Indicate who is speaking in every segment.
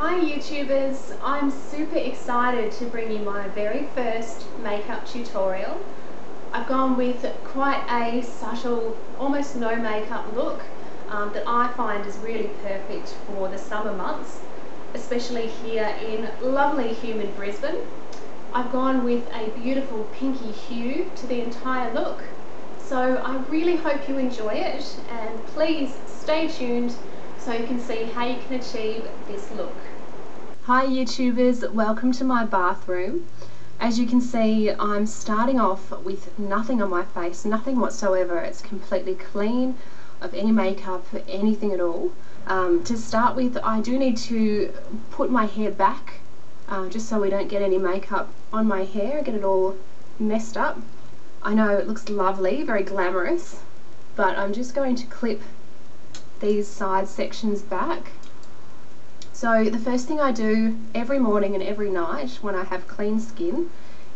Speaker 1: Hi YouTubers, I'm super excited to bring you my very first makeup tutorial. I've gone with quite a subtle, almost no makeup look that I find is really perfect for the summer months, especially here in lovely humid Brisbane. I've gone with a beautiful pinky hue to the entire look, so I really hope you enjoy it, and please stay tuned so you can see how you can achieve this look. Hi YouTubers, welcome to my bathroom. As you can see, I'm starting off with nothing on my face, nothing whatsoever. It's completely clean of any makeup, anything at all. To start with, I do need to put my hair back just so we don't get any makeup on my hair, get it all messed up. I know it looks lovely, very glamorous, but I'm just going to clip these side sections back. So the first thing I do every morning and every night when I have clean skin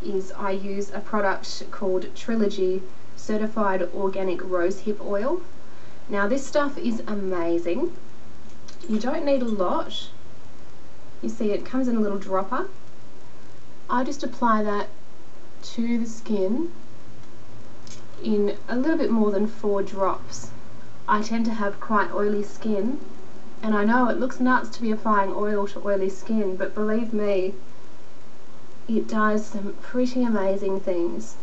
Speaker 1: is I use a product called Trilogy Certified Organic Rosehip Oil. Now this stuff is amazing. You don't need a lot. You see it comes in a little dropper. I just apply that to the skin in a little bit more than 4 drops. I tend to have quite oily skin, and I know it looks nuts to be applying oil to oily skin, but believe me, it does some pretty amazing things.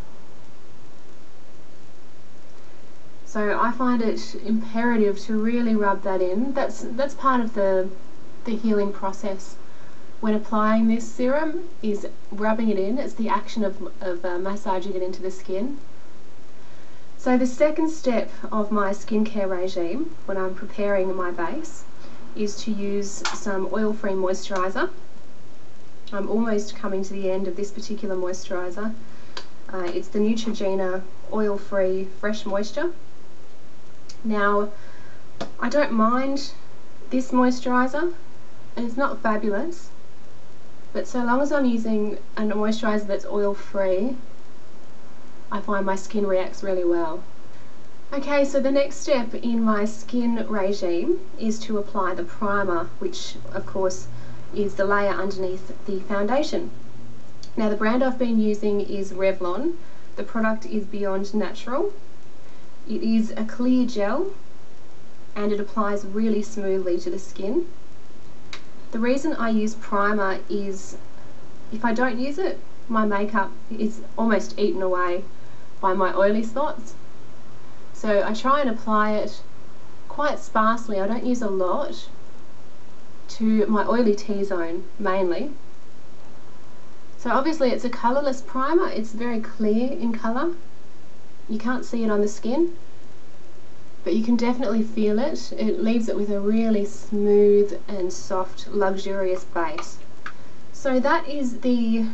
Speaker 1: So I find it imperative to really rub that in. That's part of the healing process when applying this serum, is rubbing it in. It's the action of massaging it into the skin. So the second step of my skincare regime when I'm preparing my base is to use some oil-free moisturiser. I'm almost coming to the end of this particular moisturiser. It's the Neutrogena Oil-Free Fresh Moisture. Now, I don't mind this moisturiser, and it's not fabulous, but so long as I'm using a moisturiser that's oil-free, I find my skin reacts really well. Okay, so the next step in my skin regime is to apply the primer, which of course is the layer underneath the foundation. Now the brand I've been using is Revlon. The product is Beyond Natural. It is a clear gel and it applies really smoothly to the skin. The reason I use primer is if I don't use it, my makeup is almost eaten away by my oily spots. So I try and apply it quite sparsely. I don't use a lot to my oily T-zone mainly. So obviously it's a colourless primer. It's very clear in colour. You can't see it on the skin, but you can definitely feel it. It leaves it with a really smooth and soft, luxurious base. So that is the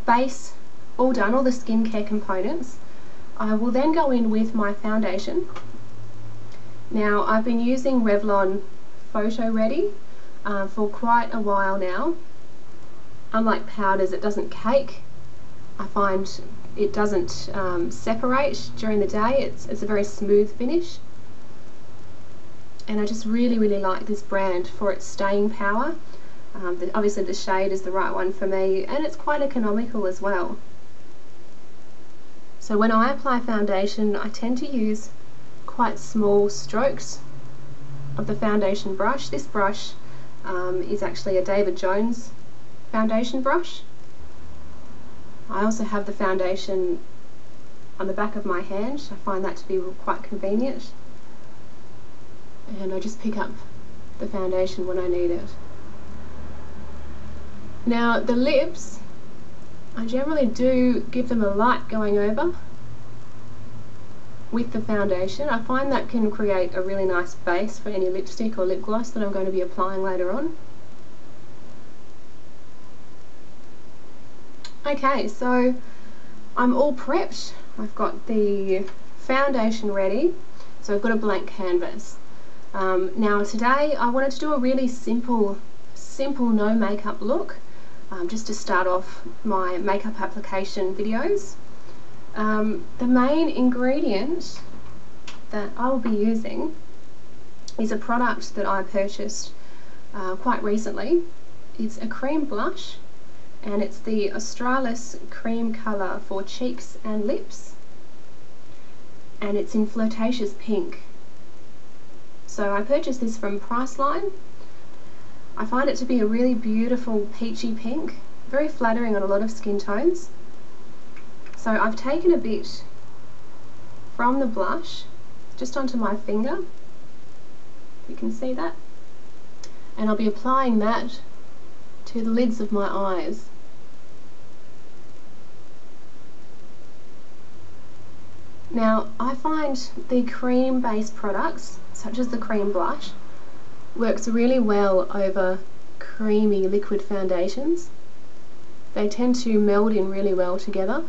Speaker 1: base all done, all the skincare components. I will then go in with my foundation. Now I've been using Revlon Photo Ready for quite a while now. Unlike powders, it doesn't cake. I find it doesn't separate during the day. It's a very smooth finish, and I just really like this brand for its staying power. Obviously the shade is the right one for me, and it's quite economical as well. So when I apply foundation, I tend to use quite small strokes of the foundation brush. This brush is actually a David Jones foundation brush. I also have the foundation on the back of my hand. I find that to be quite convenient. And I just pick up the foundation when I need it. Now the lips, I generally do give them a light going over with the foundation. I find that can create a really nice base for any lipstick or lip gloss that I'm going to be applying later on. Okay, so I'm all prepped. I've got the foundation ready, so I've got a blank canvas. Now today I wanted to do a really simple no makeup look. Just to start off my makeup application videos. The main ingredient that I'll be using is a product that I purchased quite recently. It's a cream blush, and it's the Australis cream colour for cheeks and lips, and it's in Flirtatious Pink. So I purchased this from Priceline. I find it to be a really beautiful peachy pink, very flattering on a lot of skin tones. So I've taken a bit from the blush just onto my finger, you can see that, and I'll be applying that to the lids of my eyes. Now, I find the cream based products, such as the cream blush, works really well over creamy liquid foundations. They tend to meld in really well together.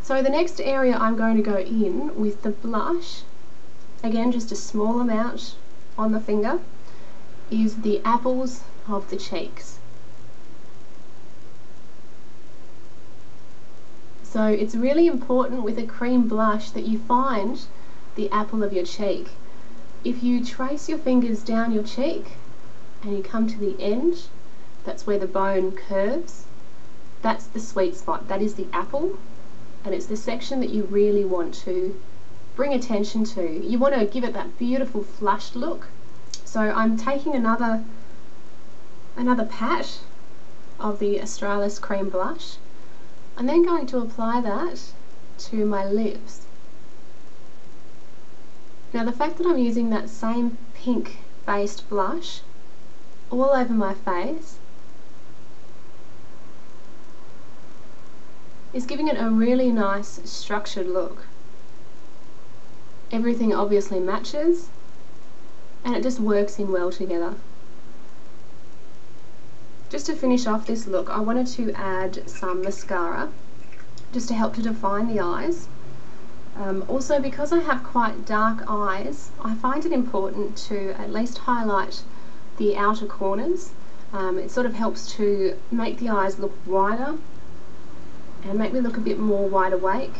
Speaker 1: So the next area I'm going to go in with the blush, again just a small amount on the finger, is the apples of the cheeks. So it's really important with a cream blush that you find the apple of your cheek. If you trace your fingers down your cheek and you come to the end, that's where the bone curves, that's the sweet spot, that is the apple, and it's the section that you really want to bring attention to. You want to give it that beautiful flushed look. So I'm taking another pat of the Australis cream blush. I'm then going to apply that to my lips. Now the fact that I'm using that same pink based blush all over my face is giving it a really nice structured look. Everything obviously matches and it just works in well together. Just to finish off this look, I wanted to add some mascara just to help to define the eyes. Also, because I have quite dark eyes, I find it important to at least highlight the outer corners. It sort of helps to make the eyes look wider and make me look a bit more wide awake,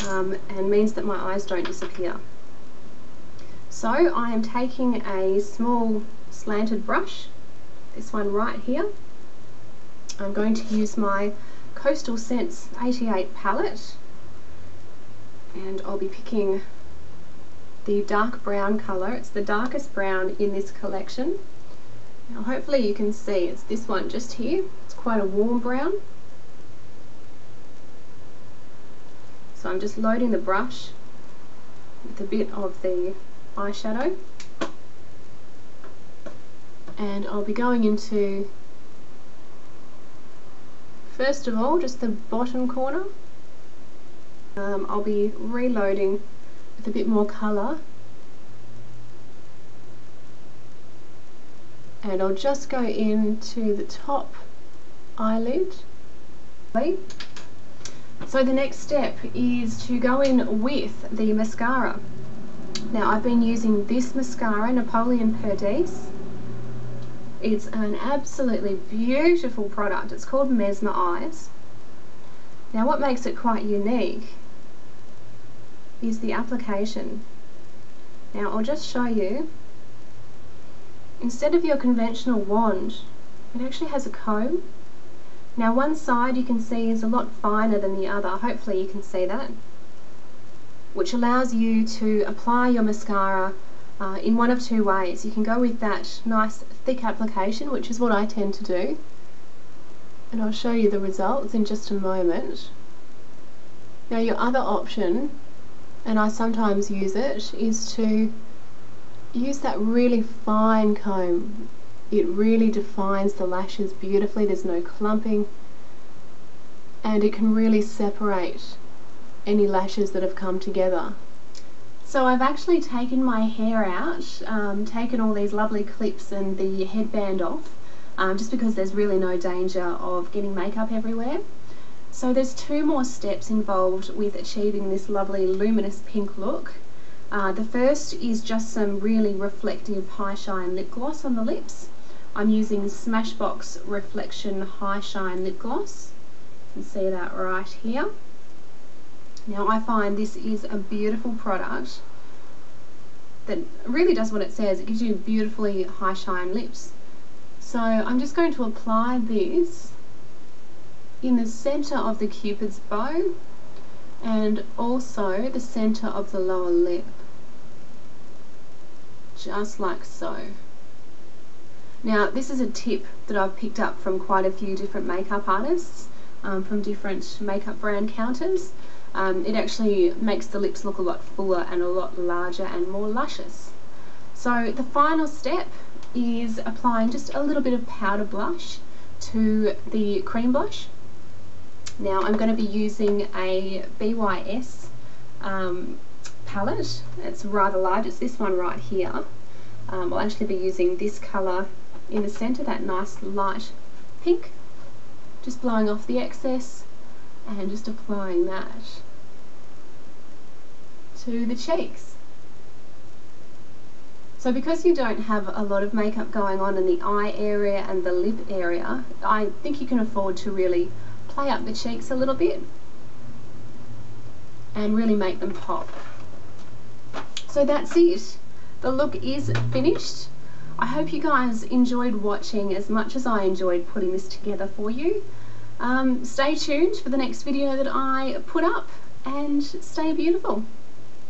Speaker 1: and means that my eyes don't disappear. So I am taking a small slanted brush, this one right here. I'm going to use my Coastal Scents 88 palette, and I'll be picking the dark brown colour. It's the darkest brown in this collection. Now hopefully you can see it's this one just here. It's quite a warm brown. So I'm just loading the brush with a bit of the eyeshadow, and I'll be going into, first of all, just the bottom corner. I'll be reloading with a bit more colour, and I'll just go into the top eyelid. So the next step is to go in with the mascara. Now I've been using this mascara, Napoleon Perdis. It's an absolutely beautiful product. It's called Mesmer Eyes. Now what makes it quite unique is the application. Now I'll just show you. Instead of your conventional wand, it actually has a comb. Now one side you can see is a lot finer than the other, hopefully you can see that, which allows you to apply your mascara in one of two ways. You can go with that nice thick application, which is what I tend to do, and I'll show you the results in just a moment. Now your other option, and I sometimes use it, is to use that really fine comb. It really defines the lashes beautifully, there's no clumping, and it can really separate any lashes that have come together. So I've actually taken my hair out, taken all these lovely clips and the headband off, just because there's really no danger of getting makeup everywhere. So there's two more steps involved with achieving this lovely luminous pink look. The first is just some really reflective high shine lip gloss on the lips. I'm using Smashbox Reflection High Shine Lip Gloss. You can see that right here. Now I find this is a beautiful product that really does what it says. It gives you beautifully high shine lips. So I'm just going to apply this in the center of the Cupid's bow and also the center of the lower lip, just like so. Now this is a tip that I've picked up from quite a few different makeup artists, from different makeup brand counters. It actually makes the lips look a lot fuller and a lot larger and more luscious. So the final step is applying just a little bit of powder blush to the cream blush. Now I'm going to be using a BYS palette. It's rather large, it's this one right here. I'll actually be using this colour in the centre, that nice light pink. Just blowing off the excess and just applying that to the cheeks. So because you don't have a lot of makeup going on in the eye area and the lip area, I think you can afford to really play up the cheeks a little bit and really make them pop. So that's it. The look is finished. I hope you guys enjoyed watching as much as I enjoyed putting this together for you. Stay tuned for the next video that I put up, and stay beautiful.